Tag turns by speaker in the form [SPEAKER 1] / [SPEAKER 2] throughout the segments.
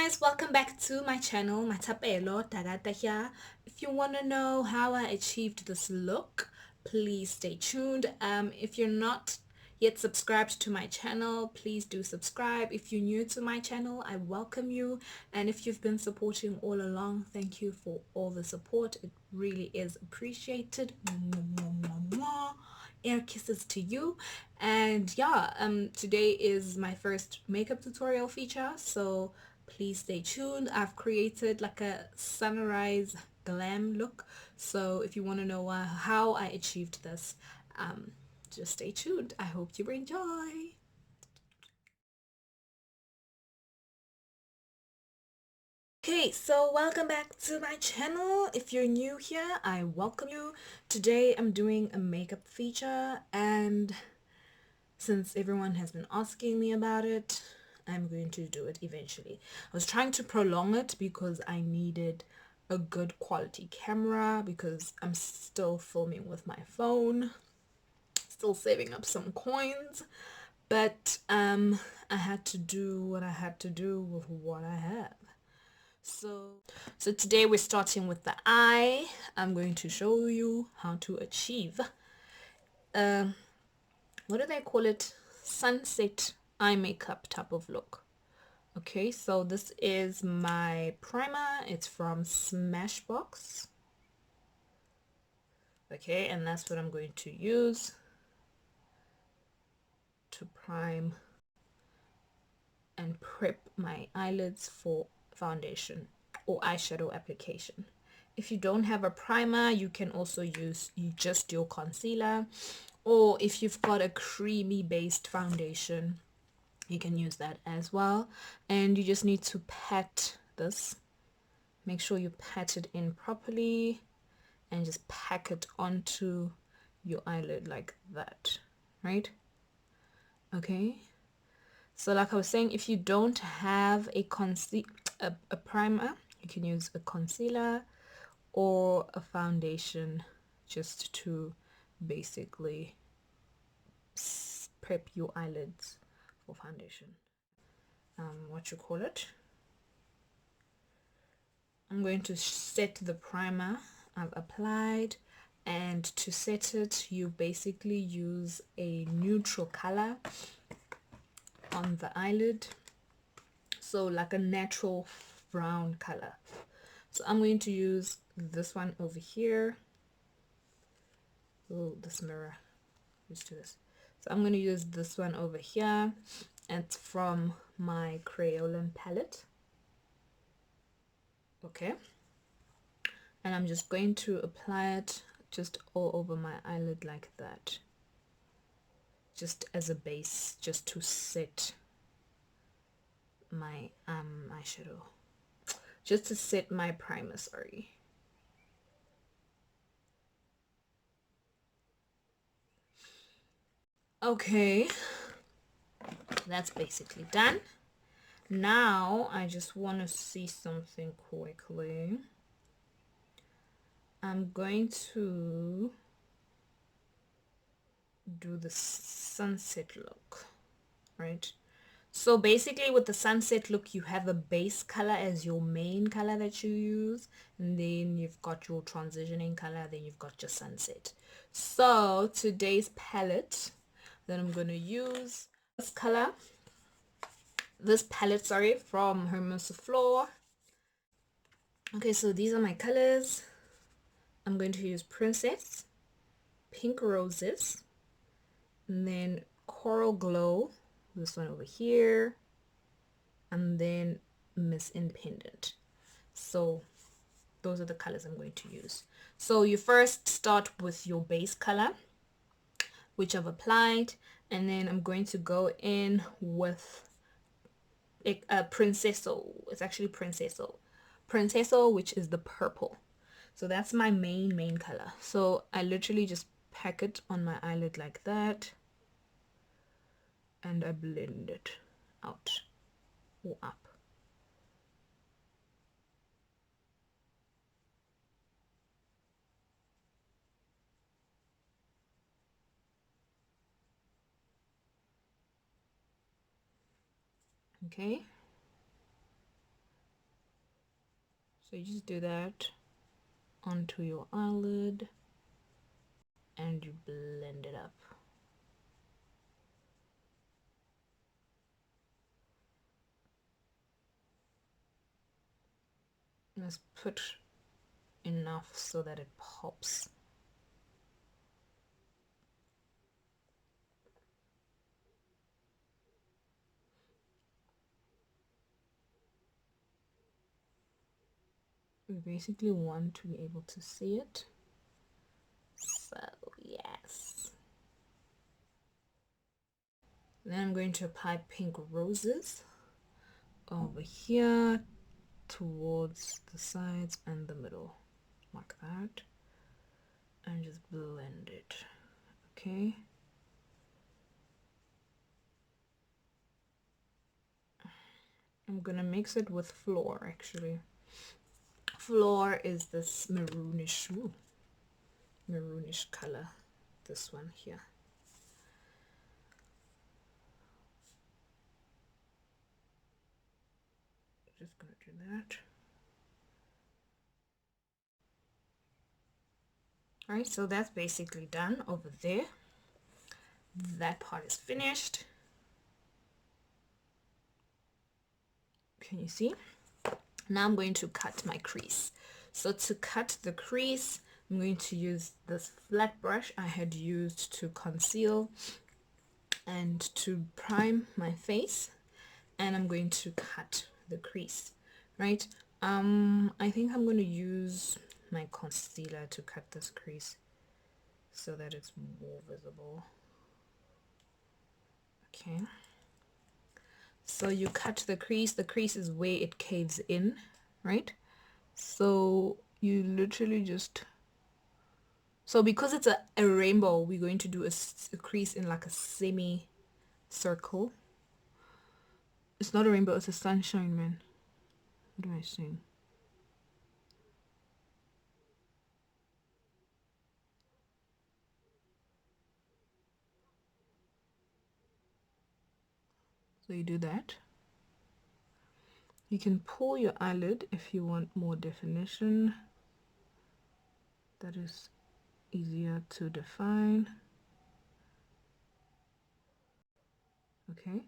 [SPEAKER 1] guys, welcome back to my channel. Mmathapelo Dakada here. If you want to know how I achieved this look, please stay tuned. If you're not yet subscribed to my channel, please do subscribe. If you're new to my channel, I welcome you, and if you've been supporting all along, thank you for all the support. It really is appreciated. Air kisses to you. And yeah, today is my first makeup tutorial feature, so please stay tuned. I've created like a sunrise glam look, so if you want to know how I achieved this, just stay tuned. I hope you enjoy. Okay, so welcome back to my channel. If you're new here, I welcome you. Today I'm doing a makeup feature, and since everyone has been asking me about it, I'm going to do it eventually. I was trying to prolong it because I needed a good quality camera because I'm still filming with my phone, still saving up some coins, but I had to do what I had to do with what I have. So today we're starting with the eye. I'm going to show you how to achieve what do they call it, sunset eye makeup type of look. Okay, so this is my primer. It's from Smashbox. Okay, and that's what I'm going to use to prime and prep my eyelids for foundation or eyeshadow application. If you don't have a primer, you can also use just your concealer, or if you've got a creamy based foundation, you can use that as well. And you just need to pat this. Make sure you pat it in properly and just pack it onto your eyelid like that, right? Okay, so like I was saying, if you don't have a primer, you can use a concealer or a foundation just to basically prep your eyelids for foundation. What you call it, I'm going to set the primer I've applied, and to set it you basically use a neutral color on the eyelid, so like a natural brown color. So I'm going to use this one over here. Oh, this mirror, let's do this. So I'm going to use this one over here. It's from my Crayola palette. Okay, and I'm just going to apply it just all over my eyelid like that, just as a base, just to set my eyeshadow, just to set my primer, sorry. Okay, that's basically done. Now I just want to see something quickly. I'm going to do the sunset look, right? So basically with the sunset look, you have a base color as your main color that you use, and then you've got your transitioning color, then you've got your sunset. So today's palette that I'm going to use, this palette, sorry, from Hermosa Flor. Okay, so these are my colors. I'm going to use Princess, Pink Roses, and then Coral Glow, this one over here, and then Miss Independent. So those are the colors I'm going to use. So you first start with your base color, which I've applied, and then I'm going to go in with a Princesso. It's actually Princesso, which is the purple. So that's my main color. So I literally just pack it on my eyelid like that, and I blend it out or up. Okay, So you just do that onto your eyelid and you blend it up. Let's put enough so that it pops. We basically want to be able to see it. So yes. Then I'm going to apply pink roses over here towards the sides and the middle, like that, and just blend it. Okay. I'm gonna mix it with Flor actually. Flor is this maroonish color, this one here. Just gonna do that. Alright, so that's basically done over there. That part is finished. Can you see? Now I'm going to cut my crease. So to cut the crease, I'm going to use this flat brush I had used to conceal and to prime my face, and I'm going to cut the crease, right? I think I'm going to use my concealer to cut this crease so that it's more visible. Okay, so you cut the crease is where it caves in, right? So you literally just, so because it's a rainbow, we're going to do a crease in like a semi circle. It's not a rainbow, it's a sunshine, man. What am I saying? So you do that. You can pull your eyelid if you want more definition. That is easier to define. Okay.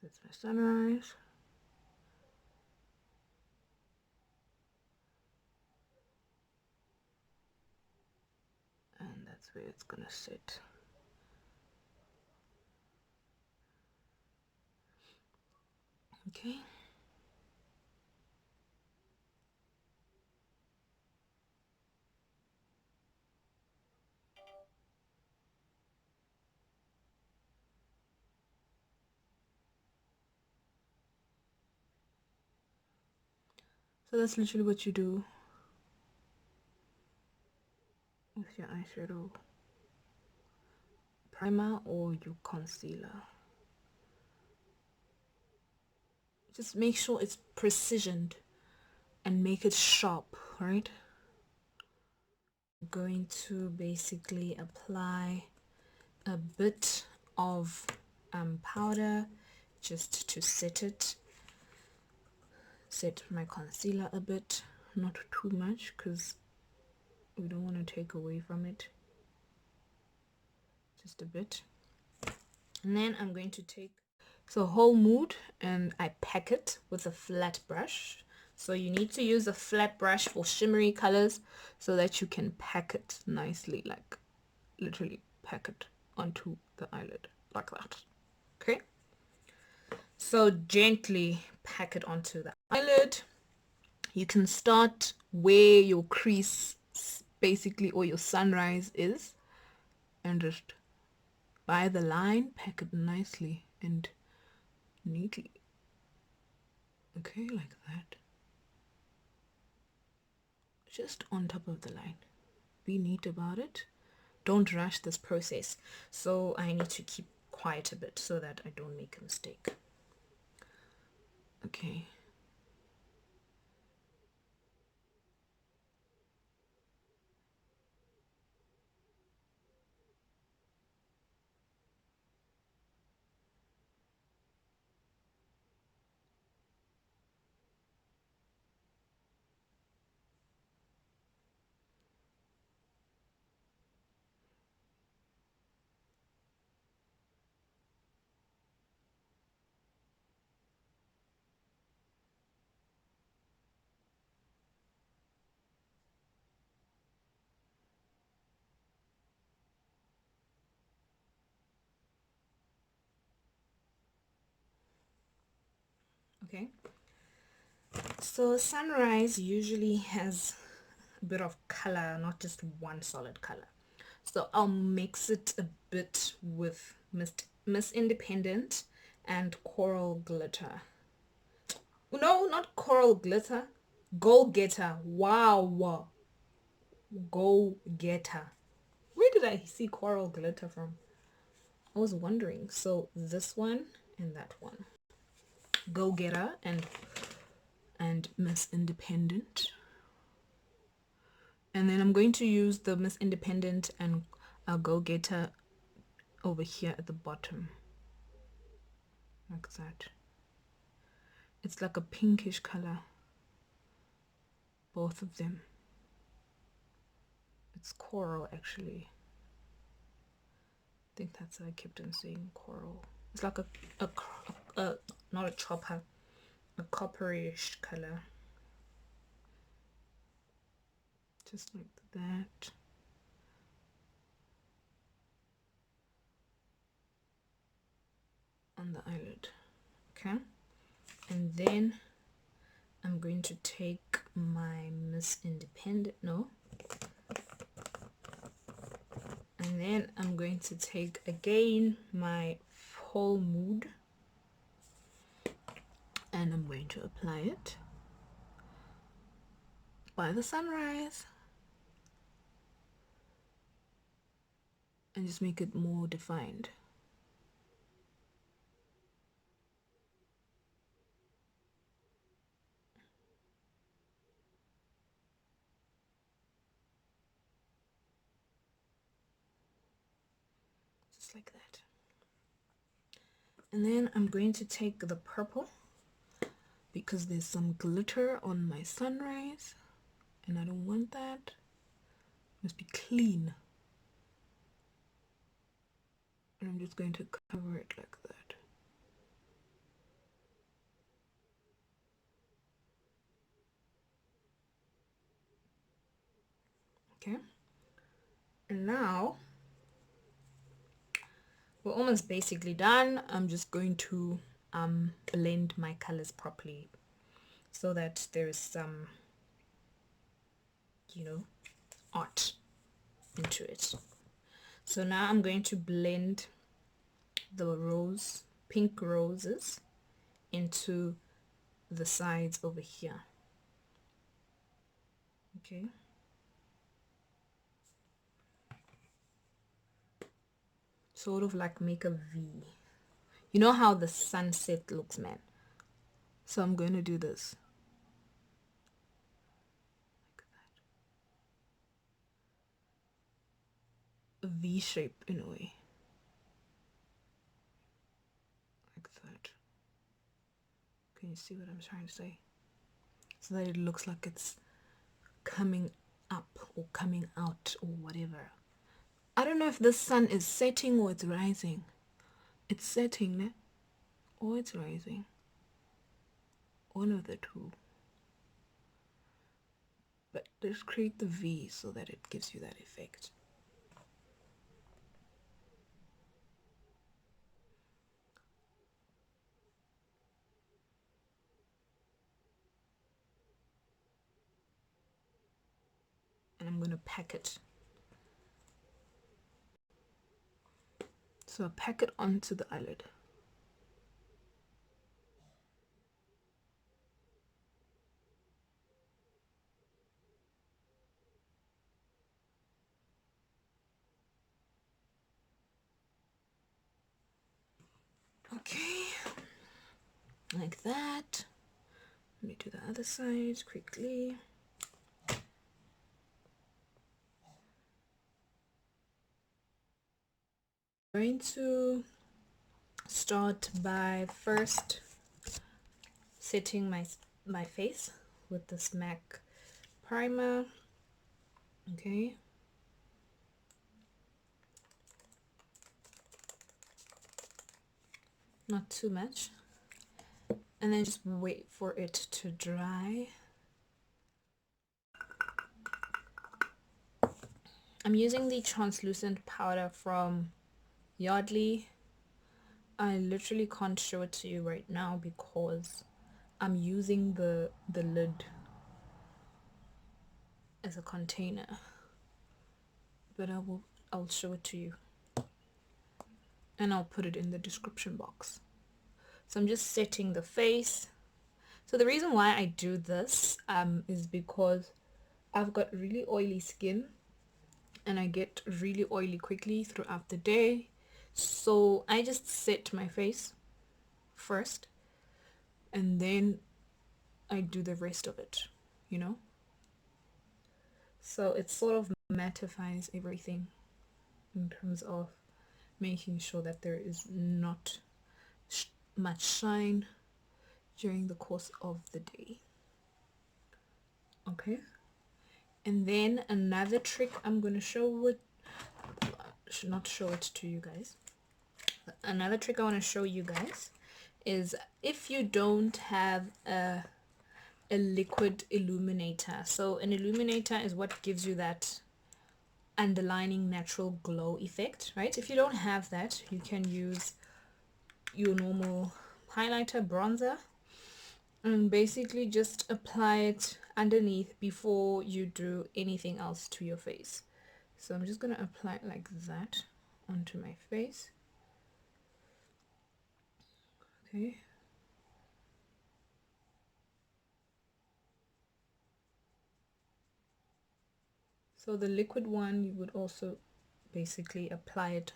[SPEAKER 1] That's my sunrise. And that's where it's gonna sit. Okay. So that's literally what you do with your eyeshadow primer or your concealer. Just make sure it's precisioned and make it sharp, right? I'm going to basically apply a bit of powder just to set my concealer a bit, not too much because we don't want to take away from it, just a bit. And then I'm going to take whole mood and I pack it with a flat brush. So you need to use a flat brush for shimmery colors so that you can pack it nicely, like literally pack it onto the eyelid like that. Okay, so gently pack it onto the eyelid. You can start where your crease basically, or your sunrise is, and just by the line pack it nicely and neatly. Okay, like that, just on top of the line. Be neat about it, don't rush this process. So I need to keep quiet a bit so that I don't make a mistake. Okay, Okay, so sunrise usually has a bit of color, not just one solid color. So I'll mix it a bit with Miss Independent and Coral Glitter. No, not Coral Glitter. Go Getter. Wow. Go Getter. Where did I see Coral Glitter from? I was wondering. So this one and that one. Go Getter and Miss Independent. And then I'm going to use the Miss Independent and Go Getter over here at the bottom. Like that. It's like a pinkish color. Both of them. It's coral actually. I think that's why I kept on saying coral. It's like a not a chopper, a copperish color. Just like that. On the eyelid. Okay. And then I'm going to take my Miss Independent, no. And then I'm going to take again my Full Mood. And I'm going to apply it by the sunrise. And just make it more defined. Just like that. And then I'm going to take the purple because there's some glitter on my sunrise and I don't want that. It must be clean. And I'm just going to cover it like that. Okay. And now we're almost basically done. I'm just going to blend my colors properly so that there is some, you know, art into it. So now I'm going to blend the pink roses into the sides over here. Okay. Sort of like make a V. You know how the sunset looks, man? So I'm going to do this. Like that. A V shape in a way. Like that. Can you see what I'm trying to say? So that it looks like it's coming up or coming out or whatever. I don't know if the sun is setting or it's rising. It's setting, né? Or it's rising. One of the two. But let's create the V so that it gives you that effect. And I'm going to pack it. So I pack it onto the eyelid. Okay, like that. Let me do the other side quickly. I'm going to start by first setting my face with this MAC primer. Okay. Not too much. And then just wait for it to dry. I'm using the translucent powder from Yardley. I literally can't show it to you right now because I'm using the lid as a container, but I'll show it to you, and I'll put it in the description box. So I'm just setting the face. So the reason why I do this is because I've got really oily skin and I get really oily quickly throughout the day. So I just set my face first and then I do the rest of it, you know? So it sort of mattifies everything in terms of making sure that there is not much shine during the course of the day. Okay, and then another trick I'm going to show it, should not show it to you guys. Another trick I want to show you guys is if you don't have a liquid illuminator. So an illuminator is what gives you that underlining natural glow effect, right? If you don't have that, you can use your normal highlighter, bronzer, and basically just apply it underneath before you do anything else to your face. So I'm just going to apply it like that onto my face. Okay. So the liquid one, you would also basically apply it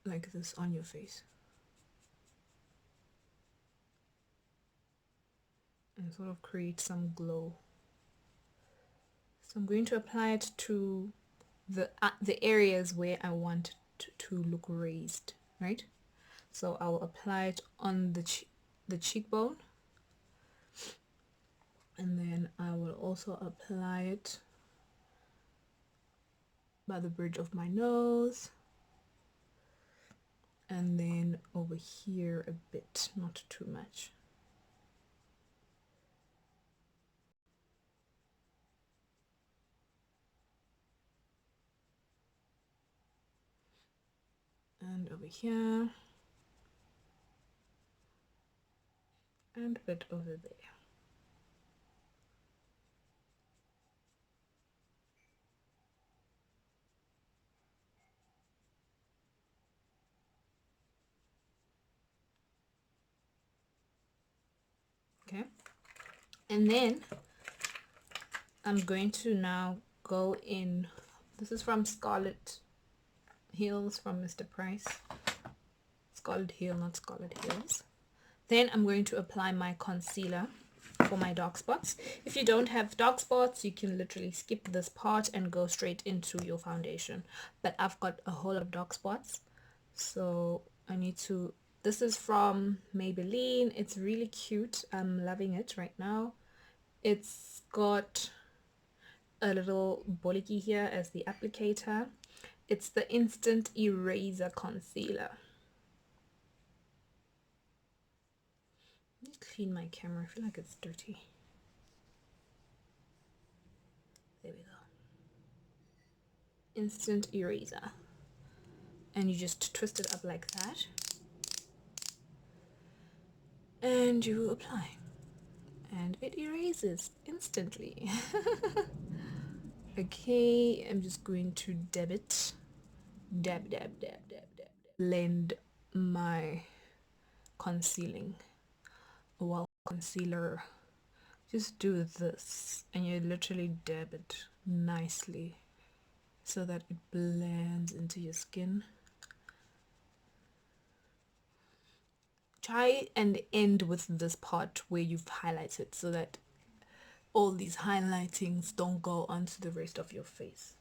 [SPEAKER 1] like this on your face. And sort of create some glow. So I'm going to apply it to the areas where I want it to look raised, right? So I'll apply it on the cheekbone, and then I will also apply it by the bridge of my nose, and then over here a bit, not too much. And over here, and a bit over there. Okay, and then I'm going to now go in. This is from Scarlet Heels from Mr. Price. Scarlet Heel, not Scarlet Heels. Then I'm going to apply my concealer for my dark spots. If you don't have dark spots, you can literally skip this part and go straight into your foundation. But I've got a whole lot of dark spots, so I need to. This is from Maybelline. It's really cute. I'm loving it right now. It's got a little boliki here as the applicator. It's the Instant Eraser Concealer. Let me clean my camera. I feel like it's dirty. There we go. Instant Eraser. And you just twist it up like that. And you apply. And it erases instantly. Okay, I'm just going to dab it. Dab, dab, dab, dab, dab. Blend my concealing. Well, concealer. Just do this and you literally dab it nicely so that it blends into your skin. Try and end with this part where you've highlighted so that all these highlightings don't go onto the rest of your face.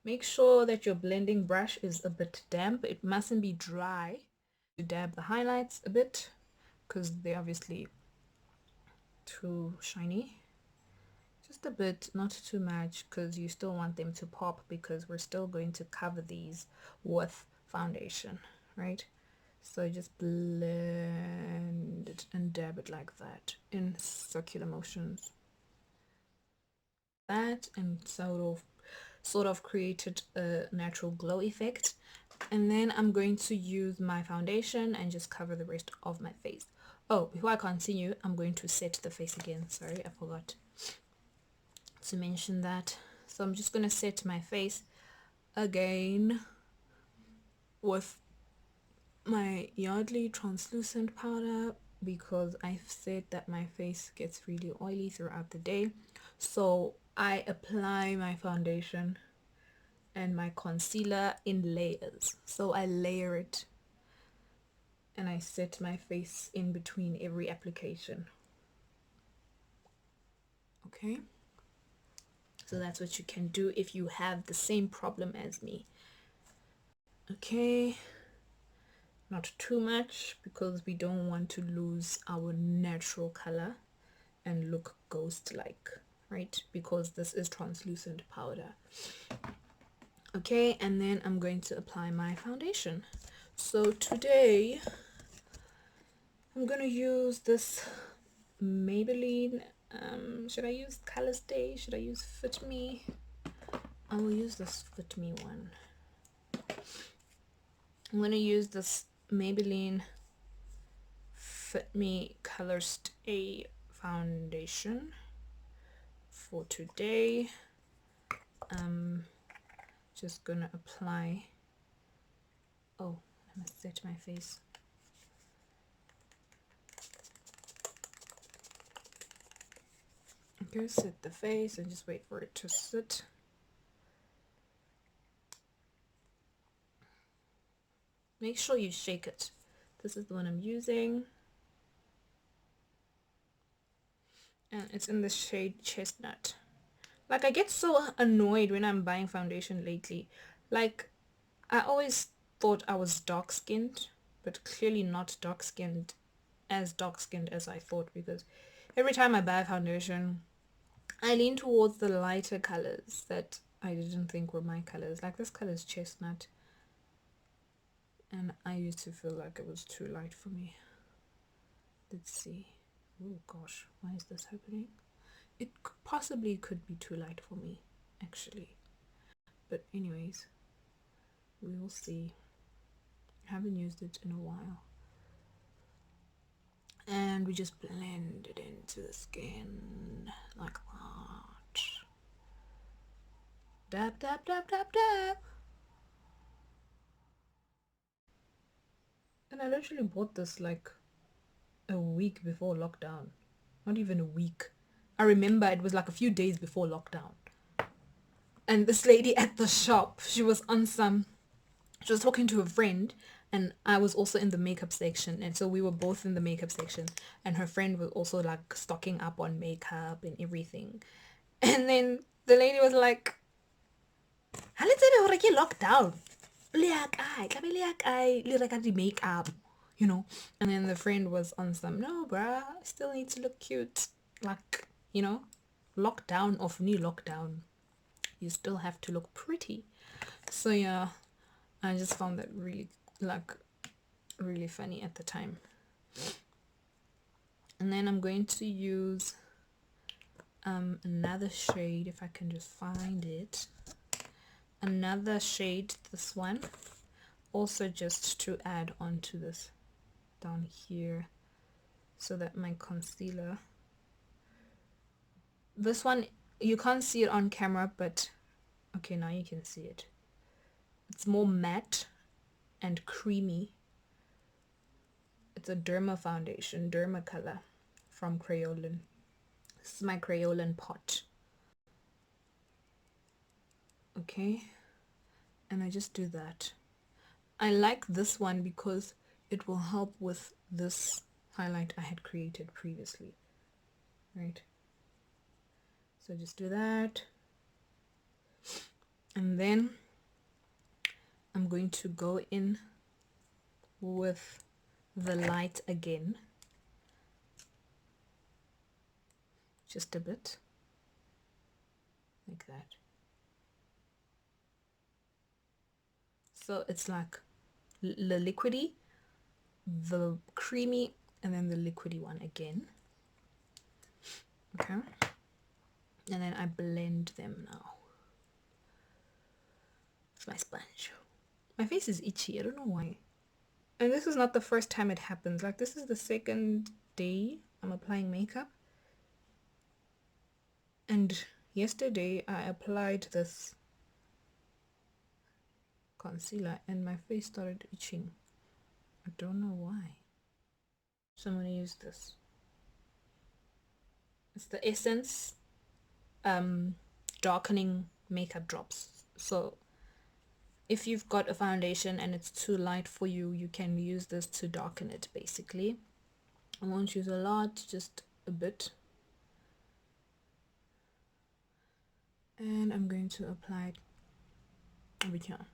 [SPEAKER 1] Make sure that your blending brush is a bit damp. It mustn't be dry. You dab the highlights a bit because they're obviously too shiny. Just a bit, not too much, because you still want them to pop because we're still going to cover these with foundation, right? So just blend it and dab it like that in circular motions. That, and sort of created a natural glow effect. And then I'm going to use my foundation and just cover the rest of my face. Oh, before I continue, I'm going to set the face again. Sorry, I forgot to mention that. So I'm just going to set my face again with my Yardley translucent powder, because I've said that my face gets really oily throughout the day. So I apply my foundation and my concealer in layers. So I layer it and I set my face in between every application. Okay, so that's what you can do if you have the same problem as me. Okay, not too much, because we don't want to lose our natural color and look ghost-like, right? Because this is translucent powder. Okay, and then I'm going to apply my foundation. So today I'm gonna use this Maybelline, should I use Color Stay? Should I use Fit Me? I will use this Fit Me one. I'm gonna use this Maybelline Fit Me Color Stay foundation for today. Just gonna apply. Oh, I must set my face. Okay, set the face and just wait for it to sit. Make sure you shake it. This is the one I'm using. And it's in the shade Chestnut. Like, I get so annoyed when I'm buying foundation lately. Like, I always thought I was dark-skinned, but clearly not dark-skinned as I thought, because every time I buy foundation, I lean towards the lighter colors that I didn't think were my colors. Like, this color is Chestnut, and I used to feel like it was too light for me. Let's see. Oh gosh, why is this happening? It possibly could be too light for me, actually. But anyways, we will see. I haven't used it in a while. And we just blend it into the skin like that. Dab, dab, dab, dab, dab. And I literally bought this like a week before lockdown. Not even a week. I remember it was like a few days before lockdown. And this lady at the shop, she was talking to a friend, and I was also in the makeup section, and so we were both in the makeup section, and her friend was also like stocking up on makeup and everything. And then the lady was like, "Ha le tsebe hore ke lockdown? Le ya kae? Tla be le ya kae le reka di makeup?" You know? And then the friend was on some, "No, bruh, I still need to look cute. Like, you know, lockdown of new lockdown. You still have to look pretty." So yeah, I just found that really funny at the time. And then I'm going to use another shade, if I can just find it. Another shade, this one, also just to add on to this down here, so that my concealer, this one you can't see it on camera, but okay, now you can see it. It's more matte and creamy. It's a Derma foundation, Derma color from Crayolan. This is my Crayolan pot. Okay, and I just do that. I like this one because it will help with this highlight I had created previously, right? So just do that, and then I'm going to go in with the light again, just a bit like that. So it's like the liquidy, the creamy, and then the liquidy one again. Okay, and then I blend them now with my sponge. My face is itchy. I don't know why. And this is not the first time it happens. Like, this is the second day I'm applying makeup. And yesterday I applied this concealer and my face started itching. I don't know why. So I'm going to use this. It's the Essence darkening makeup drops. So if you've got a foundation and it's too light for you, you can use this to darken it basically. I won't use a lot, just a bit. And I'm going to apply it over here.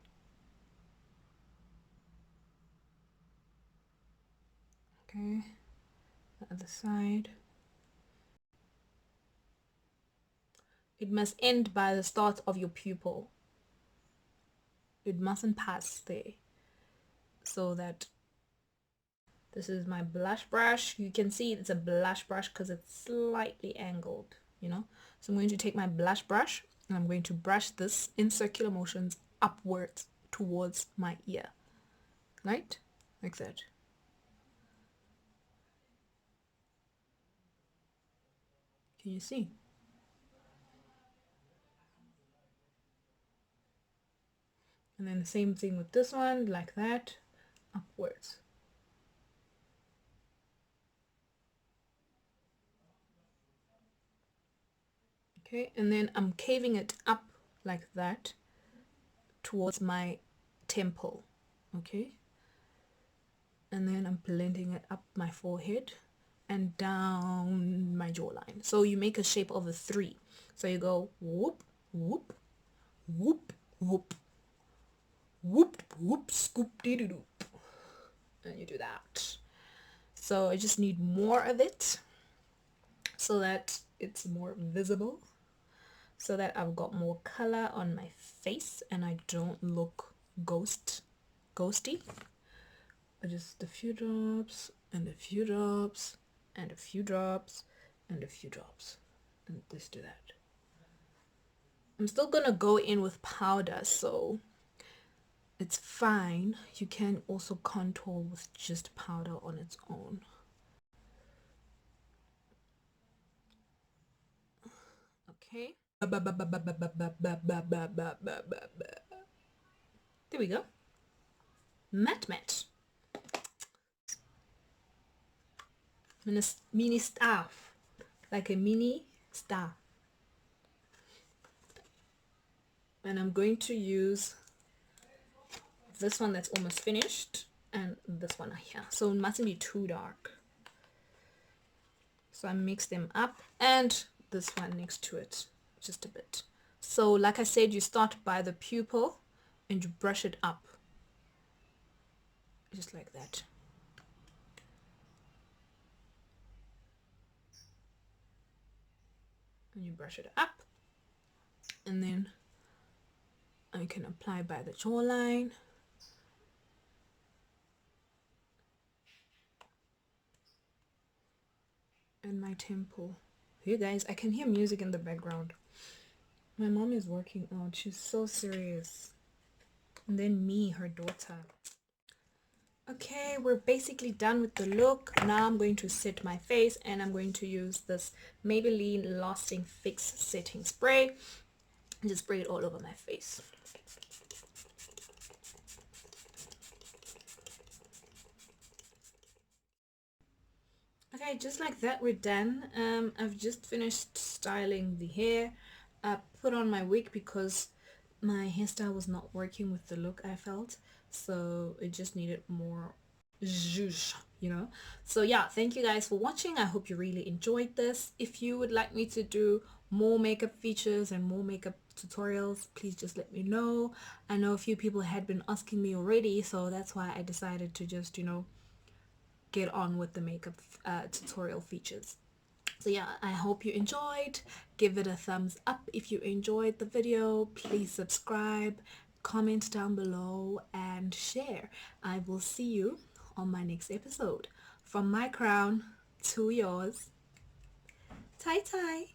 [SPEAKER 1] Okay, the other side. It must end by the start of your pupil. It mustn't pass there. So that this is my blush brush. You can see it's a blush brush because it's slightly angled, you know. So I'm going to take my blush brush and I'm going to brush this in circular motions upwards towards my ear. Right? Like that. Can you see? And then the same thing with this one, like that, upwards. Okay, and then I'm caving it up like that towards my temple. Okay, and then I'm blending it up my forehead and down my jawline. So you make a shape of a 3. So you go whoop, whoop, whoop, whoop, whoop, whoop, scoop, dee doo doo. And you do that. So I just need more of it so that it's more visible, so that I've got more color on my face and I don't look ghosty. Just a few drops and a few drops and a few drops and a few drops, and just do that. I'm still gonna go in with powder, so it's fine. You can also contour with just powder on its own. Okay, there we go. Matte Ministar, like a mini star. And I'm going to use this one that's almost finished and this one here, so it mustn't be too dark. So I mix them up, and this one next to it just a bit. So like I said, you start by the pupil and you brush it up just like that. And you brush it up, and then I can apply by the jawline. And my temple. You guys, I can hear music in the background. My mom is working out. She's so serious. And then me, her daughter. Okay, we're basically done with the look. Now I'm going to set my face, and I'm going to use this Maybelline Lasting Fix Setting Spray and just spray it all over my face. Okay, just like that, we're done. I've just finished styling the hair. I put on my wig because my hairstyle was not working with the look I felt, so it just needed more zhuzh, you know. So yeah, thank you guys for watching. I hope you really enjoyed this. If you would like me to do more makeup features and more makeup tutorials, please just let me know. I know a few people had been asking me already, so that's why I decided to just, you know, get on with the makeup tutorial features. So yeah, I hope you enjoyed. Give it a thumbs up if you enjoyed the video. Please subscribe, comment down below, and share. I will see you on my next episode. From my crown to yours. Tai tai.